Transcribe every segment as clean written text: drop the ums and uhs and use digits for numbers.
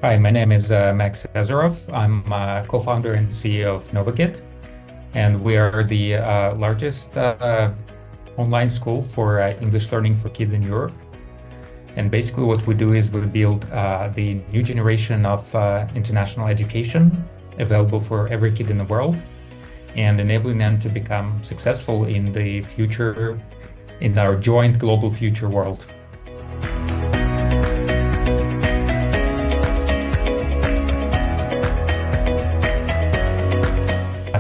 Hi, my name is Max Azarov. I'm co-founder and CEO of Novakid, and we are the largest online school for English learning for kids in Europe. And basically what we do is we build the new generation of international education available for every kid in the world and enabling them to become successful in the future, in our joint global future world.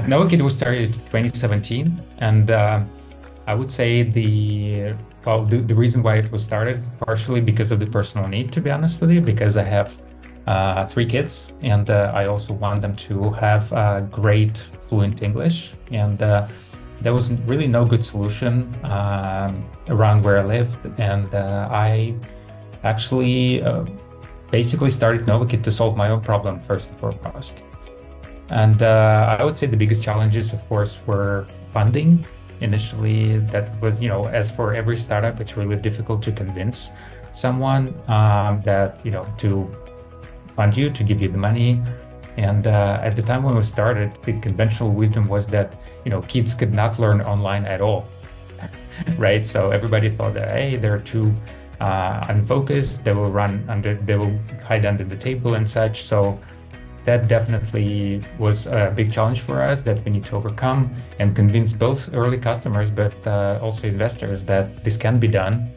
Novakid was started in 2017, and I would say the reason why it was started partially because of the personal need, to be honest with you, because I have three kids, and I also want them to have great fluent English, and there was really no good solution around where I lived, and I actually basically started Novakid to solve my own problem first and foremost. And I would say the biggest challenges, of course, were funding. Initially, that was, as for every startup, it's really difficult to convince someone that, to fund you, to give you the money. And at the time when we started, the conventional wisdom was that, kids could not learn online at all, right? So everybody thought that, hey, they're too unfocused, they will hide under the table and such. So that definitely was a big challenge for us that we need to overcome and convince both early customers, but also investors that this can be done.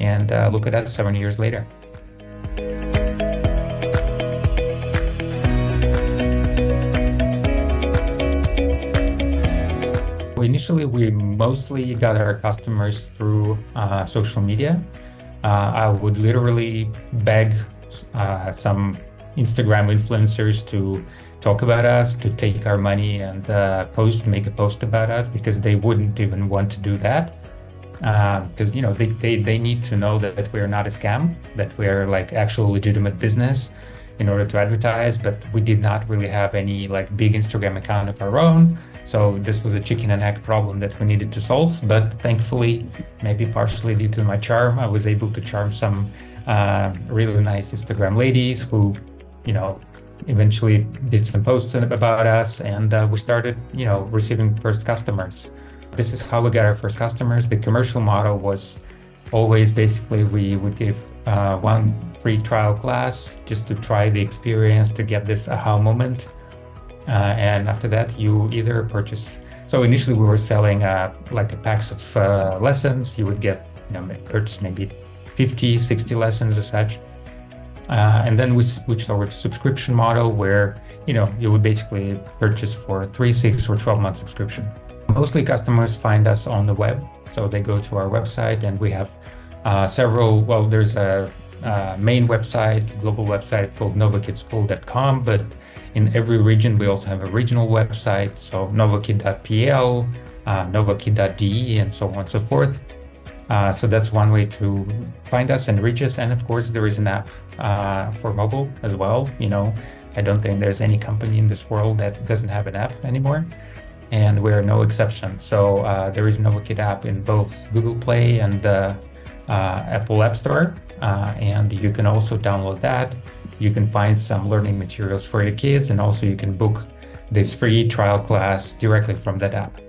And look at us 7 years later. Initially, we mostly got our customers through social media. I would literally beg some Instagram influencers to talk about us, to take our money and make a post about us, because they wouldn't even want to do that. Because they need to know that we're not a scam, that we're like actual legitimate business in order to advertise. But we did not really have any like big Instagram account of our own. So this was a chicken and egg problem that we needed to solve. But thankfully, maybe partially due to my charm, I was able to charm some really nice Instagram ladies who eventually did some posts about us, and we started, receiving first customers. This is how we got our first customers. The commercial model was always basically we would give one free trial class just to try the experience, to get this aha moment. And after that, you either purchase. So initially we were selling like a packs of lessons. You would get, purchase maybe 50, 60 lessons as such. And then we switched over to subscription model where, you would basically purchase for 3, 6, or 12-month subscription. Mostly customers find us on the web. So they go to our website, and we have there's a main website, global website called novakidschool.com, but in every region, we also have a regional website. So novakid.pl, novakid.de, and so on and so forth. So that's one way to find us and reach us. And of course, there is an app for mobile as well. I don't think there's any company in this world that doesn't have an app anymore, and we're no exception. So there is a Novakid app in both Google Play and Apple App Store, and you can also download that. You can find some learning materials for your kids, and also you can book this free trial class directly from that app.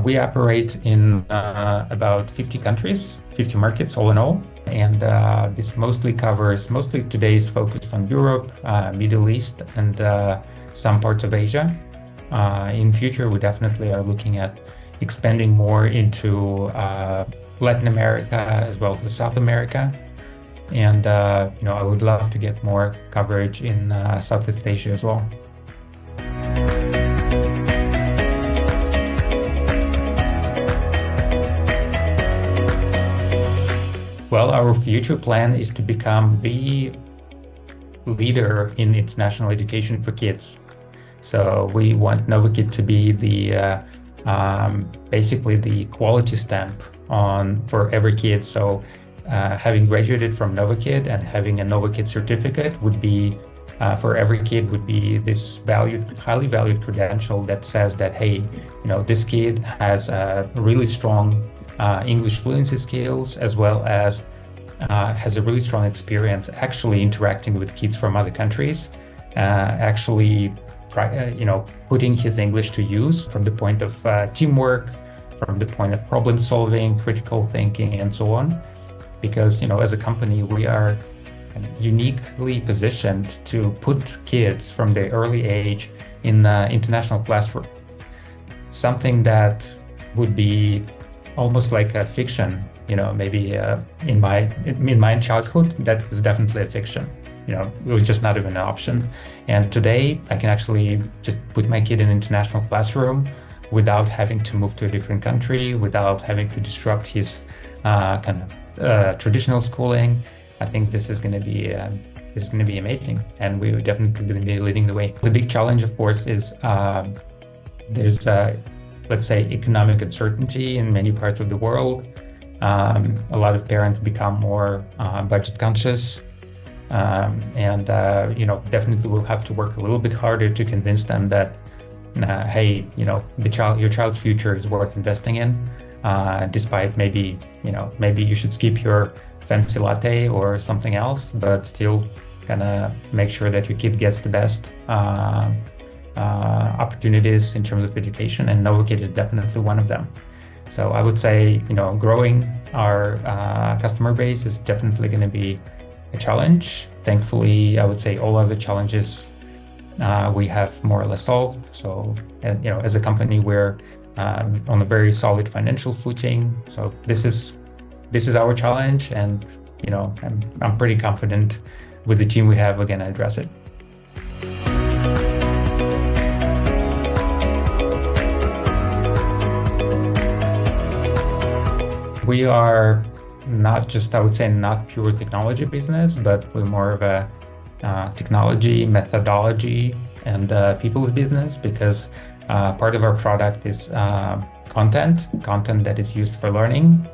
We operate in about 50 countries, 50 markets all in all. And this mostly today is focused on Europe, Middle East, and some parts of Asia. In future, we definitely are looking at expanding more into Latin America as well as South America. And, I would love to get more coverage in Southeast Asia as well. Well, our future plan is to become the leader in international education for kids. So we want Novakid to be the basically the quality stamp for every kid. So having graduated from Novakid and having a Novakid certificate would be for every kid would be this highly valued credential that says that, hey, this kid has really strong English fluency skills, as well as has a really strong experience actually interacting with kids from other countries, actually putting his English to use from the point of teamwork, from the point of problem solving, critical thinking, and so on. Because as a company, we are kind of uniquely positioned to put kids from their early age in the international classroom. Something that would be almost like a fiction, maybe in my childhood, that was definitely a fiction. It was just not even an option. And today I can actually just put my kid in an international classroom without having to move to a different country, without having to disrupt his traditional schooling. I think this is going to be amazing, and we're definitely going to be leading the way. The big challenge, of course, is there's let's say economic uncertainty in many parts of the world. A lot of parents become more budget conscious, and definitely we'll have to work a little bit harder to convince them that hey, your child's future is worth investing in, despite maybe you should skip your fancy latte or something else, but still kind of make sure that your kid gets the best opportunities in terms of education, and Novakid is definitely one of them. So I would say, growing our customer base is definitely going to be a challenge. Thankfully, I would say all other challenges we have more or less solved. So, as a company, we're on a very solid financial footing. So this is our challenge, and I'm pretty confident with the team we have, we're going to address it. We are not just, I would say, not pure technology business, but we're more of a technology, methodology, and people's business, because part of our product is content that is used for learning.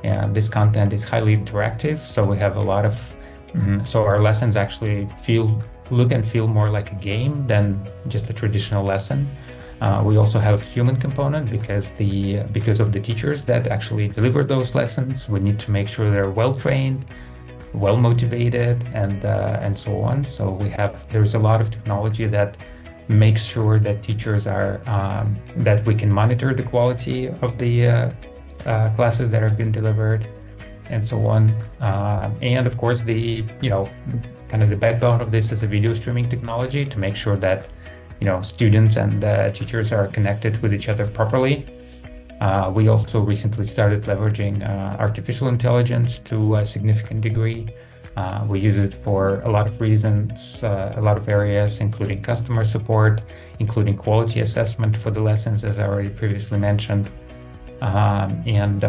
And this content is highly interactive. So we have a lot of, so our lessons actually look and feel more like a game than just a traditional lesson. We also have a human component because of the teachers that actually deliver those lessons. We need to make sure they're well trained, well motivated, and so on. So there's a lot of technology that makes sure that teachers are that we can monitor the quality of the classes that have been delivered, and so on. And of course, the backbone of this is a video streaming technology to make sure that students and teachers are connected with each other properly. We also recently started leveraging artificial intelligence to a significant degree. We use it for a lot of reasons, a lot of areas, including customer support, including quality assessment for the lessons, as I already previously mentioned, and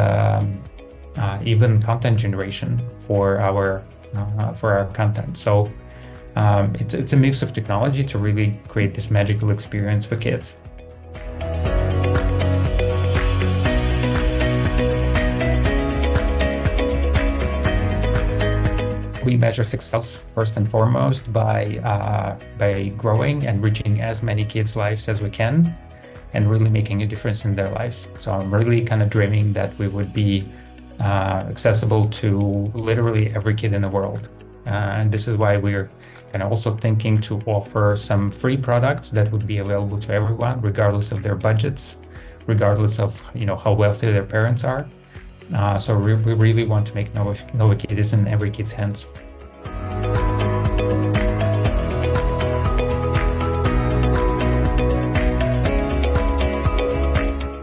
even content generation for our content. So it's a mix of technology to really create this magical experience for kids. We measure success first and foremost by growing and reaching as many kids' lives as we can, and really making a difference in their lives. So I'm really kind of dreaming that we would be accessible to literally every kid in the world. And this is why we're kind of also thinking to offer some free products that would be available to everyone, regardless of their budgets, regardless of how wealthy their parents are. So we really want to make Novakid in every kid's hands.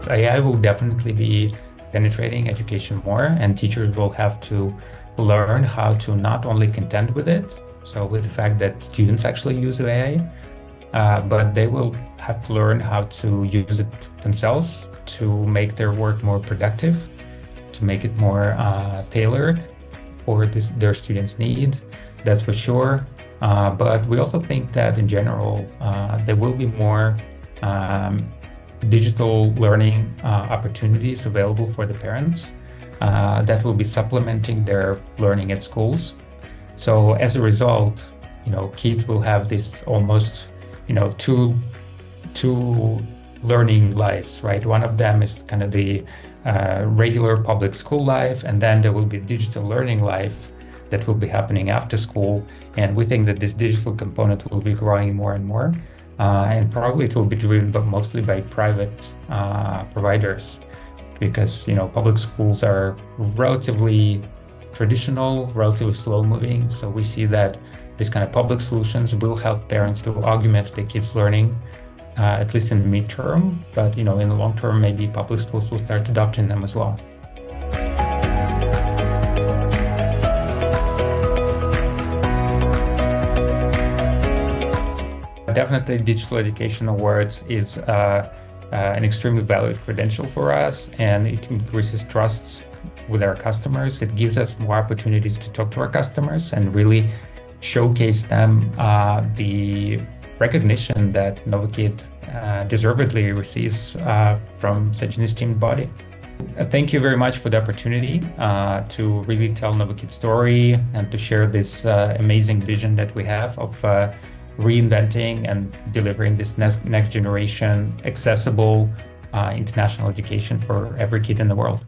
AI will definitely be penetrating education more, and teachers will have to learn how to not only contend with it, so with the fact that students actually use AI, but they will have to learn how to use it themselves to make their work more productive, to make it more tailored for their students' need. That's for sure. But we also think that in general, there will be more digital learning opportunities available for the parents that will be supplementing their learning at schools. So as a result, kids will have this almost, two learning lives, right? One of them is kind of the regular public school life, and then there will be digital learning life that will be happening after school. And we think that this digital component will be growing more and more. And probably it will be driven mostly by private providers, because public schools are relatively traditional, relatively slow moving. So we see that these kind of public solutions will help parents to augment their kids' learning, at least in the midterm. But in the long term, maybe public schools will start adopting them as well. Definitely, Digital Education Awards is an extremely valued credential for us, and it increases trust with our customers. It gives us more opportunities to talk to our customers and really showcase them the recognition that Novakid deservedly receives from such an esteemed body. Thank you very much for the opportunity to really tell Novakid's story and to share this amazing vision that we have of reinventing and delivering this next generation accessible international education for every kid in the world.